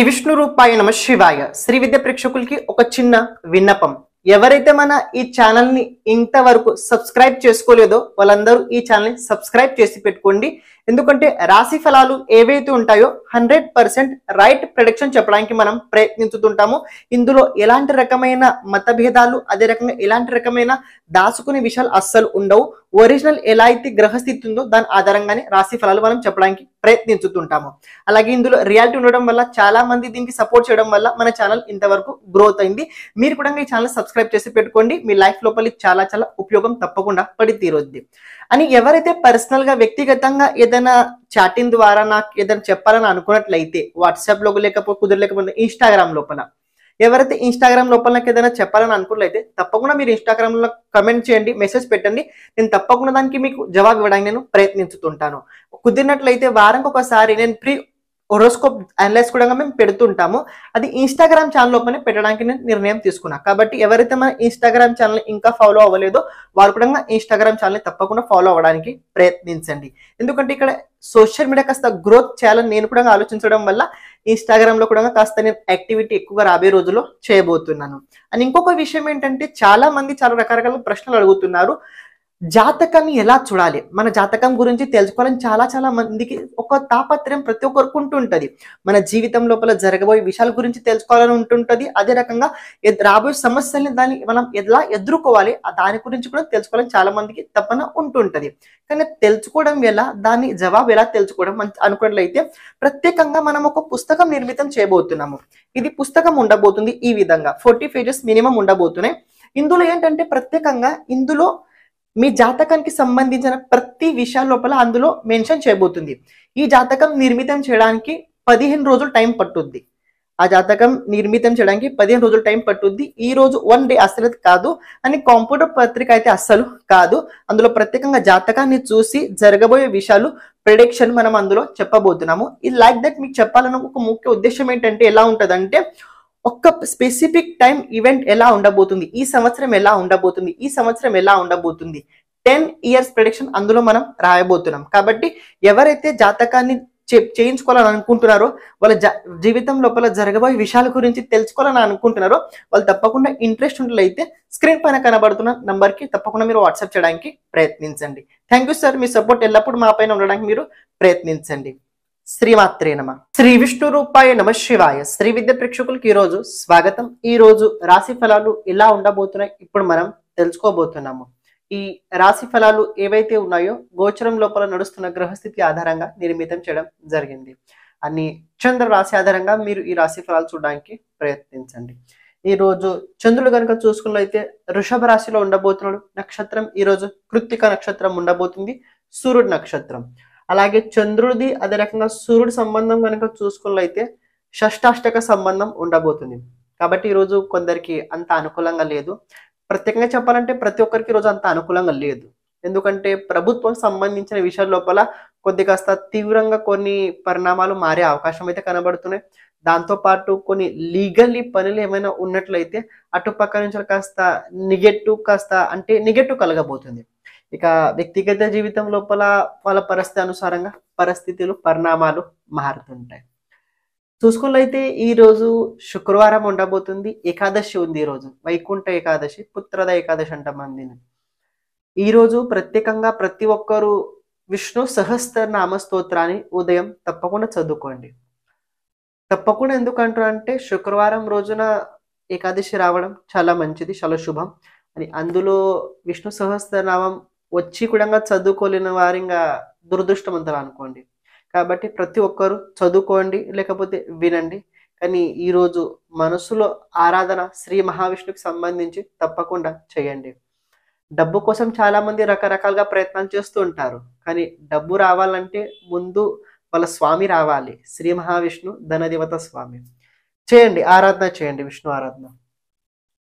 విష్ణు రూపాయ నమ శివాయ. శ్రీ విద్య ప్రేక్షకులకి ఒక చిన్న విన్నపం. ఎవరైతే మన ఈ ఛానల్ ని ఇంతవరకు సబ్స్క్రైబ్ చేసుకోలేదో వాళ్ళందరూ ఈ ఛానల్ ని సబ్స్క్రైబ్ చేసి పెట్టుకోండి. ఎందుకంటే రాశి ఫలాలు ఏవైతే ఉంటాయో 100% రైట్ ప్రెడిక్షన్ చెప్పడానికి మనం ప్రయత్నించుతుంటాము. ఇందులో ఎలాంటి రకమైన మతభేదాలు, అదే రకంగా ఎలాంటి రకమైన దాచుకునే విషయాలు అస్సలు ఉండవు. ఒరిజినల్ ఎలా అయితే గ్రహస్థితి ఉందో దాని ఆధారంగానే రాశి ఫలాలు మనం చెప్పడానికి ప్రయత్నించుతుంటాము. అలాగే ఇందులో రియాలిటీ ఉండడం వల్ల చాలా మంది దీనికి సపోర్ట్ చేయడం వల్ల మన ఛానల్ ఇంతవరకు గ్రోత్ అయింది. మీరు కూడా ఈ ఛానల్ సబ్స్క్రైబ్ చేసి పెట్టుకోండి. మీ లైఫ్ లోపలి చాలా చాలా ఉపయోగం తప్పకుండా పడి తీరుద్ది. అని ఎవరైతే పర్సనల్ గా వ్యక్తిగతంగా ఏదైనా చాటింగ్ ద్వారా నాకు ఏదైనా చెప్పాలని అనుకున్నట్లయితే వాట్సాప్ లో కుదరలేకపోతే ఇన్స్టాగ్రామ్ లోపల ఎవరైతే ఇన్స్టాగ్రామ్ లోపల నాకు ఏదైనా చెప్పాలని అనుకున్నట్లయితే తప్పకుండా మీరు ఇన్స్టాగ్రామ్ లో కమెంట్ చేయండి, మెసేజ్ పెట్టండి. నేను తప్పకుండా దానికి మీకు జవాబు ఇవ్వడానికి నేను ప్రయత్నించుతుంటాను. కుదిరినట్లయితే వారానికి ఒకసారి నేను ప్రీ హోరోస్కోప్ అనలైజ్ కూడా మేము పెడుతుంటాము. అది ఇన్స్టాగ్రామ్ ఛానల్ లోపలనే పెట్టడానికి నేను నిర్ణయం తీసుకున్నా. కాబట్టి ఎవరైతే మన ఇన్స్టాగ్రామ్ ఛానల్ ఇంకా ఫాలో అవ్వలేదో వారు కూడా ఇన్స్టాగ్రామ్ ఛానల్ తప్పకుండా ఫాలో అవ్వడానికి ప్రయత్నించండి. ఎందుకంటే ఇక్కడ సోషల్ మీడియా కాస్త గ్రోత్ చేయాలని నేను కూడా ఆలోచించడం వల్ల ఇన్స్టాగ్రామ్ లో కూడా కాస్త నేను యాక్టివిటీ ఎక్కువగా రాబోయే రోజుల్లో చేయబోతున్నాను. అండ్ ఇంకొక విషయం ఏంటంటే చాలా మంది చాలా రకరకాల ప్రశ్నలు అడుగుతున్నారు. జాతకాన్ని ఎలా చూడాలి, మన జాతకం గురించి తెలుసుకోవాలని చాలా మందికి ఒక తాపత్రయం ప్రతి ఒక్కరికి ఉంటుంటది. మన జీవితం లోపల జరగబోయే విషయాల గురించి తెలుసుకోవాలని ఉంటుంటది. అదే రకంగా రాబోయే సమస్యల్ని దాన్ని మనం ఎలా ఎదుర్కోవాలి దాని గురించి కూడా తెలుసుకోవాలని చాలా మందికి తప్పన ఉంటుంటది. కానీ తెలుసుకోవడం ఎలా, దాని జవాబు ఎలా తెలుసుకోవడం అనుకున్నట్లయితే ప్రత్యేకంగా మనం ఒక పుస్తకం నిర్మితం చేయబోతున్నాము. ఇది పుస్తకం ఉండబోతుంది. ఈ విధంగా 40 పేజెస్ మినిమం ఉండబోతున్నాయి. ఇందులో ఏంటంటే ప్రత్యేకంగా ఇందులో మీ జాతకానికి సంబంధించిన ప్రతి విషయం లోపల అందులో మెన్షన్ చేయబోతుంది. ఈ జాతకం నిర్మితం చేయడానికి 15 రోజులు టైం పట్టుద్ది. ఆ జాతకం నిర్మితం చేయడానికి 15 రోజులు టైం పట్టుద్ది. ఈ రోజు 1 డే అస్సలు కాదు అని కంప్యూటర్ పత్రిక అయితే అస్సలు కాదు. అందులో ప్రత్యేకంగా జాతకాన్ని చూసి జరగబోయే విషయాలు ప్రెడిక్షన్ మనం అందులో చెప్పబోతున్నాము. ఇది లైక్ దట్ మీకు చెప్పాలన్న ఒక ముఖ్య ఉద్దేశం ఏంటంటే ఎలా ఉంటదంటే ఒక స్పెసిఫిక్ టైం ఈవెంట్ ఎలా ఉండబోతుంది, ఈ సంవత్సరం ఎలా ఉండబోతుంది, ఈ సంవత్సరం ఎలా ఉండబోతుంది, 10 years ప్రెడిక్షన్ అందులో మనం రాయబోతున్నాం. కాబట్టి ఎవరైతే జాతకాన్ని చేయించుకోవాలని అనుకుంటున్నారో, వాళ్ళ జీవితం లోపల జరగబోయే విషయాల గురించి తెలుసుకోవాలని అనుకుంటున్నారో వాళ్ళు తప్పకుండా ఇంట్రెస్ట్ ఉన్నట్లయితే స్క్రీన్ పైన కనబడుతున్న నంబర్ కి తప్పకుండా మీరు వాట్సాప్ చేయడానికి ప్రయత్నించండి. Thank you sir. Me support ఎల్లప్పుడూ మా పైన ఉండడానికి మీరు ప్రయత్నించండి. శ్రీమాత్రే నమ. శ్రీ విష్ణు రూపాయ నమ శివాయ. శ్రీ విద్య ప్రేక్షకులకి ఈ రోజు స్వాగతం. ఈ రోజు రాశి ఫలాలు ఎలా ఉండబోతున్నాయి ఇప్పుడు మనం తెలుసుకోబోతున్నాము. ఈ రాశి ఫలాలు ఏవైతే ఉన్నాయో గోచరం లోపల నడుస్తున్న గ్రహస్థితి ఆధారంగా నిర్మితం చేయడం జరిగింది. అన్ని చంద్ర రాశి ఆధారంగా మీరు ఈ రాశి ఫలాలు చూడడానికి ప్రయత్నించండి. ఈ రోజు చంద్రుడు కనుక చూసుకున్నట్లయితే వృషభ రాశిలో ఉండబోతున్నాడు. నక్షత్రం ఈ రోజు కృత్తిక నక్షత్రం ఉండబోతుంది, సూర్యుడు నక్షత్రం. అలాగే చంద్రుడిది అదే రకంగా సూర్యుడి సంబంధం కనుక చూసుకున్నట్లయితే షష్టాష్టక సంబంధం ఉండబోతుంది. కాబట్టి ఈరోజు కొందరికి అంత అనుకూలంగా లేదు. ప్రత్యేకంగా చెప్పాలంటే ప్రతి ఒక్కరికి రోజు అంత అనుకూలంగా లేదు. ఎందుకంటే ప్రభుత్వం సంబంధించిన విషయాల లోపల కొద్ది కాస్త తీవ్రంగా కొన్ని పరిణామాలు మారే అవకాశం అయితే కనబడుతున్నాయి. దాంతో పాటు కొన్ని లీగల్లీ పనులు ఏమైనా ఉన్నట్లయితే అటుపక్క నుంచి కాస్త నెగెటివ్ కలగబోతుంది. ఇక వ్యక్తిగత జీవితం లోపల వాళ్ళ పరిస్థితి అనుసారంగా పరిస్థితులు పరిణామాలు మారుతుంటాయి. చూసుకున్నట్లయితే ఈ రోజు శుక్రవారం ఉండబోతుంది. ఏకాదశి ఉంది. ఈ రోజు వైకుంఠ ఏకాదశి, పుత్రద ఏకాదశి అంట మందిని. ఈ రోజు ప్రత్యేకంగా ప్రతి ఒక్కరు విష్ణు సహస్రనామ స్తోత్రాన్ని ఉదయం తప్పకుండా చదువుకోండి. తప్పకుండా ఎందుకంటే శుక్రవారం రోజున ఏకాదశి రావడం చాలా మంచిది, చాలా శుభం అని. అందులో విష్ణు సహస్రనామం వచ్చి కూడా చదువుకోలేని వారు ఇంకా దురదృష్టవంతులు అనుకోండి. కాబట్టి ప్రతి ఒక్కరు చదువుకోండి, లేకపోతే వినండి. కానీ ఈరోజు మనసులో ఆరాధన శ్రీ మహావిష్ణుకి సంబంధించి తప్పకుండా చేయండి. డబ్బు కోసం చాలా మంది రకరకాలుగా ప్రయత్నాలు చేస్తూ ఉంటారు. కానీ డబ్బు రావాలంటే ముందు వాళ్ళ స్వామి రావాలి. శ్రీ మహావిష్ణు ధనదేవత స్వామి. చేయండి, ఆరాధన చేయండి, విష్ణు ఆరాధన.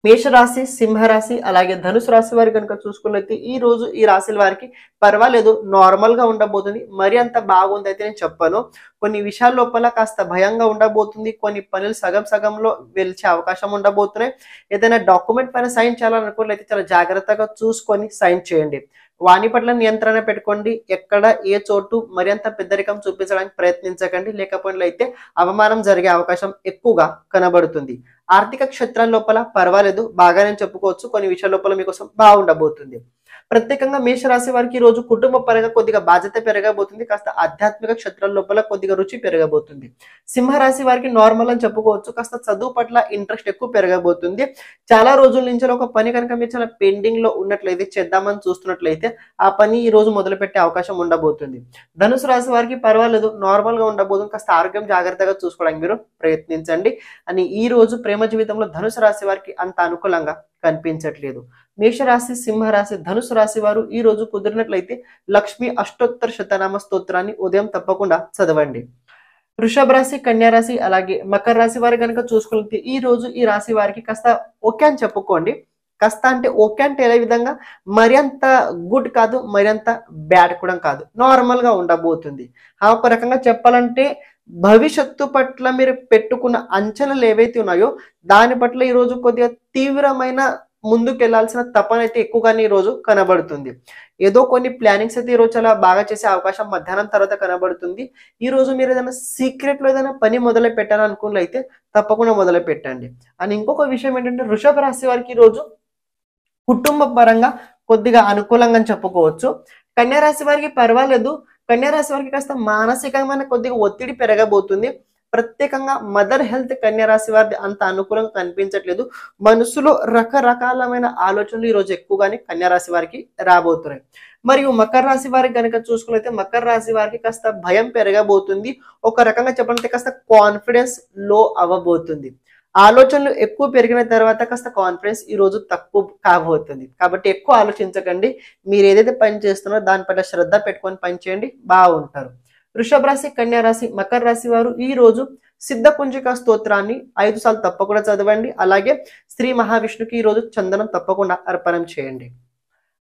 మేషరాశి, సింహరాశి అలాగే ధనుసు రాశి వారి కనుక చూసుకున్నట్లయితే ఈ రోజు ఈ రాశుల వారికి పర్వాలేదు, నార్మల్ గా ఉండబోతుంది. మరి అంత బాగుంది అయితే నేను చెప్పను. కొన్ని విషయాల లోపల కాస్త భయంగా ఉండబోతుంది. కొన్ని పనులు సగంలో వెలిచే అవకాశం ఉండబోతున్నాయి. ఏదైనా డాక్యుమెంట్ పైన సైన్ చేయాలనుకున్నట్లయితే చాలా జాగ్రత్తగా చూసుకొని సైన్ చేయండి. వాణి పట్ల నియంత్రణ పెట్టుకోండి. ఎక్కడ ఏ చోటు మరింత పెద్దరికం చూపించడానికి ప్రయత్నించకండి. లేకపోయినట్లయితే అవమానం జరిగే అవకాశం ఎక్కువగా కనబడుతుంది. ఆర్థిక క్షేత్రం లోపల పర్వాలేదు, బాగానే చెప్పుకోవచ్చు. కొన్ని విషయాల లోపల మీకోసం బాగుండబోతుంది. ప్రత్యేకంగా మేషరాశి వారికి ఈ రోజు కుటుంబ పరంగా కొద్దిగా బాధ్యత పెరగబోతుంది. కాస్త ఆధ్యాత్మిక క్షేత్రం లోపల కొద్దిగా రుచి పెరగబోతుంది. సింహరాశి వారికి నార్మల్ అని చెప్పుకోవచ్చు. కాస్త చదువు పట్ల ఇంట్రెస్ట్ ఎక్కువ పెరగబోతుంది. చాలా రోజుల నుంచి ఒక పని కనుక మీరు చాలా పెండింగ్ లో ఉన్నట్లయితే, చేద్దామని చూస్తున్నట్లయితే ఆ పని ఈ రోజు మొదలు పెట్టే అవకాశం ఉండబోతుంది. ధనుసు రాశి వారికి పర్వాలేదు, నార్మల్ గా ఉండబోతుంది. కాస్త ఆరోగ్యం జాగ్రత్తగా చూసుకోవడానికి మీరు ప్రయత్నించండి. అని ఈ రోజు ప్రేమ జీవితంలో ధనుసు రాశి వారికి అంత అనుకూలంగా కనిపించట్లేదు. మేషరాశి, సింహరాశి, ధనుసు రాశి వారు ఈ రోజు కుదిరినట్లయితే లక్ష్మి అష్టోత్తర శతనామ స్తోత్రాన్ని ఉదయం తప్పకుండా చదవండి. వృషభ రాశి, కన్యా రాశి, అలాగే మకర రాశి వారి కనుక చూసుకుంటే ఈ రోజు ఈ రాశి వారికి కాస్త ఓకే అని చెప్పుకోండి. కాస్త అంటే ఓకే అంటే ఏ విధంగా, మరి అంత గుడ్ కాదు, మరి అంత బ్యాడ్ కూడా కాదు, నార్మల్ గా ఉండబోతుంది. ఒక రకంగా చెప్పాలంటే భవిష్యత్తు పట్ల మీరు పెట్టుకున్న అంచనాలు ఏవైతే ఉన్నాయో దాని పట్ల ఈ రోజు కొద్దిగా తీవ్రమైన ముందుకు వెళ్లాల్సిన తపన అయితే ఎక్కువగానే ఈ రోజు కనబడుతుంది. ఏదో కొన్ని ప్లానింగ్స్ అయితే ఈ రోజు చాలా బాగా చేసే అవకాశం మధ్యాహ్నం తర్వాత కనబడుతుంది. ఈ రోజు మీరు ఏదైనా సీక్రెట్ లో ఏదైనా పని మొదలు పెట్టాలనుకున్నట్లయితే తప్పకుండా మొదలు పెట్టండి. అని ఇంకొక విషయం ఏంటంటే వృషభ రాశి వారికి ఈ రోజు కుటుంబ పరంగా కొద్దిగా అనుకూలంగా చెప్పుకోవచ్చు. కన్యా రాశి వారికి పర్వాలేదు. కన్యా రాశి వారికి కాస్త మానసికమైన కొద్దిగా ఒత్తిడి పెరగబోతుంది. ప్రత్యేకంగా మదర్ హెల్త్ కన్యా రాశి వారిది అంత అనుకూలంగా కనిపించట్లేదు. మనసులో రకరకాలమైన ఆలోచనలు ఈ రోజు ఎక్కువగానే కన్యా రాశి వారికి రాబోతున్నాయి. మరియు మకర రాశి వారికి కనుక చూసుకున్నైతే మకర రాశి వారికి కాస్త భయం పెరగబోతుంది. ఒక రకంగా చెప్పాలంటే కాస్త కాన్ఫిడెన్స్ లో అవ్వబోతుంది. ఆలోచనలు ఎక్కువ పెరిగిన తర్వాత కాస్త కాన్ఫిడెన్స్ ఈ రోజు తక్కువ కాబోతుంది. కాబట్టి ఎక్కువ ఆలోచించకండి. మీరు ఏదైతే పని చేస్తున్నారో దాని పట్ల శ్రద్ధ పెట్టుకొని పని చేయండి, బాగుంటారు. వృషభ రాశి, కన్యా రాశి, మకర రాశి వారు ఈ రోజు సిద్ధ కుంజిక స్తోత్రాన్ని 5 సార్లు తప్పకుండా చదవండి. అలాగే శ్రీ మహావిష్ణుకి ఈ రోజు చందనం తప్పకుండా అర్పణం చేయండి.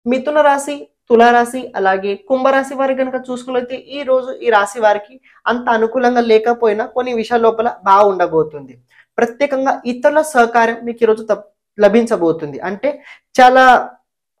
మిథున రాశి, తులారాశి, అలాగే కుంభరాశి వారి కనుక చూసుకున్నట్లయితే ఈ రోజు ఈ రాశి వారికి అంత అనుకూలంగా లేకపోయినా కొన్ని విషయాల లోపల బాగుండబోతుంది. ప్రత్యేకంగా ఇతరుల సహకారం మీకు ఈరోజు లభించబోతుంది. అంటే చాలా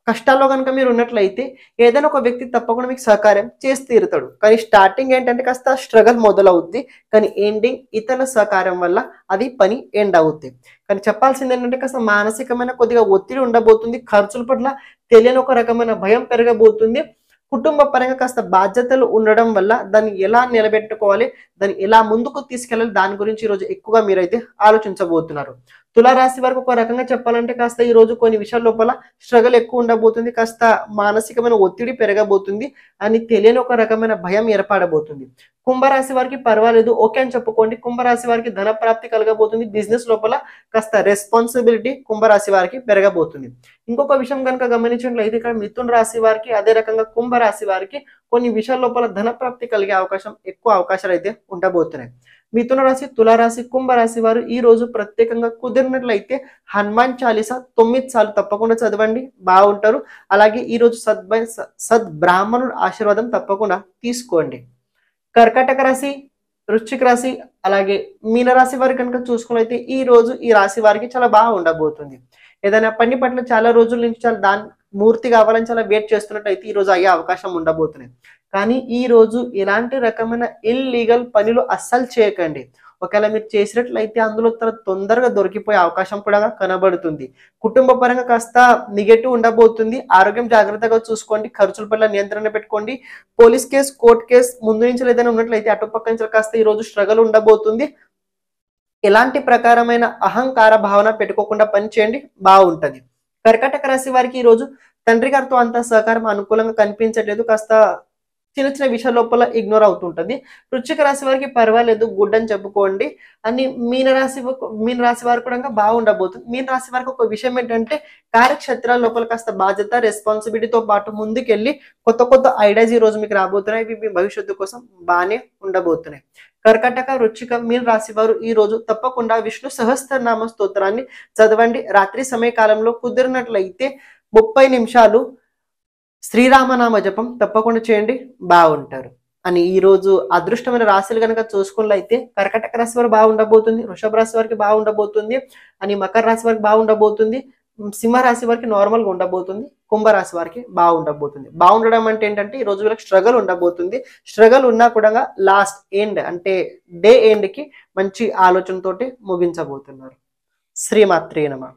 కష్టాల్లో కనుక మీరు ఉన్నట్లయితే ఏదైనా ఒక వ్యక్తి తప్పకుండా మీకు సహకారం చేసి తీరుతాడు. కానీ స్టార్టింగ్ ఏంటంటే కాస్త స్ట్రగల్ మొదలవుద్ది, కానీ ఎండింగ్ ఇతరుల సహకారం వల్ల అది పని ఎండ్ అవుద్ది. కానీ చెప్పాల్సింది ఏంటంటే కాస్త మానసికమైన కొద్దిగా ఒత్తిడి ఉండబోతుంది. ఖర్చుల పట్ల తెలియని ఒక రకమైన భయం పెరగబోతుంది. కుటుంబ పరంగా కాస్త బాధ్యతలు ఉండడం వల్ల దాన్ని ఎలా నిలబెట్టుకోవాలి, దాన్ని ఎలా ముందుకు తీసుకెళ్ళాలి, దాని గురించి ఈరోజు ఎక్కువగా మీరైతే ఆలోచించబోతున్నారు. తులారాశి వరకు ఒక రకంగా చెప్పాలంటే కాస్త ఈ రోజు కొన్ని విషయాల లోపల స్ట్రగల్ ఎక్కువ ఉండబోతుంది. కాస్త మానసికమైన ఒత్తిడి పెరగబోతుంది అని తెలియని ఒక రకమైన భయం ఏర్పడబోతుంది. కుంభరాశి వారికి పర్వాలేదు, ఓకే అని చెప్పుకోండి. కుంభరాశి వారికి ధన ప్రాప్తి కలగబోతుంది. బిజినెస్ లోపల కాస్త రెస్పాన్సిబిలిటీ కుంభరాశి వారికి పెరగబోతుంది. ఇంకొక విషయం కనుక గమనించినట్లయితే ఇక్కడ మిథున రాశి వారికి, అదే రకంగా కుంభరాశి వారికి కొన్ని విషయాల లోపల ధన ప్రాప్తి కలిగే ఎక్కువ అవకాశాలు అయితే ఉండబోతున్నాయి. మిథున రాశి, తులారాశి, కుంభరాశి వారు ఈ రోజు ప్రత్యేకంగా కుదిరినట్లయితే హనుమాన్ చాలీసా 9 సార్లు తప్పకుండా చదవండి, బాగుంటారు. అలాగే ఈ రోజు సద్బ్రాహ్మణుడు ఆశీర్వాదం తప్పకుండా తీసుకోండి. కర్కాటక రాశి, వృశ్చిక రాశి, అలాగే మీనరాశి వారి కనుక చూసుకున్నట్లయితే ఈ రోజు ఈ రాశి వారికి చాలా బాగా ఉండబోతుంది. ఏదైనా పని పట్ల చాలా రోజుల నుంచి చాలా దాని మూర్తి కావాలని చాలా వెయిట్ చేస్తున్నట్టయితే ఈ రోజు అయ్యే అవకాశం ఉండబోతున్నాయి. కానీ ఈ రోజు ఎలాంటి రకమైన ఇల్లీగల్ పనులు అస్సలు చేయకండి. ఒకవేళ మీరు చేసినట్లయితే అందులో తొందరగా దొరికిపోయే అవకాశం కూడా కనబడుతుంది. కుటుంబ పరంగా కాస్త నెగటివ్ ఉండబోతుంది. ఆరోగ్యం జాగ్రత్తగా చూసుకోండి. ఖర్చుల పట్ల నియంత్రణ పెట్టుకోండి. పోలీస్ కేసు, కోర్టు కేసు ముందు నుంచి ఏదైనా ఉన్నట్లయితే అటుపక్క నుంచి కాస్త ఈ రోజు స్ట్రగల్ ఉండబోతుంది. ఎలాంటి ప్రకారమైన అహంకార భావన పెట్టుకోకుండా పని చేయండి, బాగుంటది. కర్కాటక రాశి వారికి ఈ రోజు తండ్రి గారితో అంత సహకారం అనుకూలంగా కనిపించట్లేదు. కాస్త చిన్న చిన్న విషయాల లోపల ఇగ్నోర్ అవుతుంటది. వృశ్చిక రాశి వారికి పర్వాలేదు, గుడ్ అని చెప్పుకోండి. అని మీన రాశి వారు కూడా బాగుండబోతుంది. మీన రాశి వారికి ఒక విషయం ఏంటంటే కార్యక్షేత్రాల లోపల కాస్త బాధ్యత, రెస్పాన్సిబిలిటీతో పాటు ముందుకెళ్ళి కొత్త కొత్త ఐడియాస్ ఈ రోజు మీకు రాబోతున్నాయి. ఇవి మీ భవిష్యత్తు కోసం బాగానే ఉండబోతున్నాయి. కర్కాటక, వృశ్చిక, మీన రాశి వారు ఈ రోజు తప్పకుండా విష్ణు సహస్రనామ స్తోత్రాన్ని చదవండి. రాత్రి సమయకాలంలో కుదిరినట్లయితే 30 నిమిషాలు శ్రీరామనామ జపం తప్పకుండా చేయండి, బాగుంటారు. అని ఈ రోజు అదృష్టమైన రాశులు కనుక చూసుకున్నట్లయితే కర్కాటక రాశి వారు బాగుండబోతుంది, వృషభ రాశి వారికి బాగుండబోతుంది, అని మకర రాశి వారికి బాగుండబోతుంది, సింహరాశి వారికి నార్మల్గా ఉండబోతుంది, కుంభరాశి వారికి బాగుండబోతుంది. బాగుండడం అంటే ఏంటంటే ఈ రోజు వీళ్ళకి స్ట్రగల్ ఉండబోతుంది. స్ట్రగల్ ఉన్నా కూడా లాస్ట్ ఎండ్ అంటే డే ఎండ్కి మంచి ఆలోచనతోటి ముగించబోతున్నారు. శ్రీమాత్రే నమః.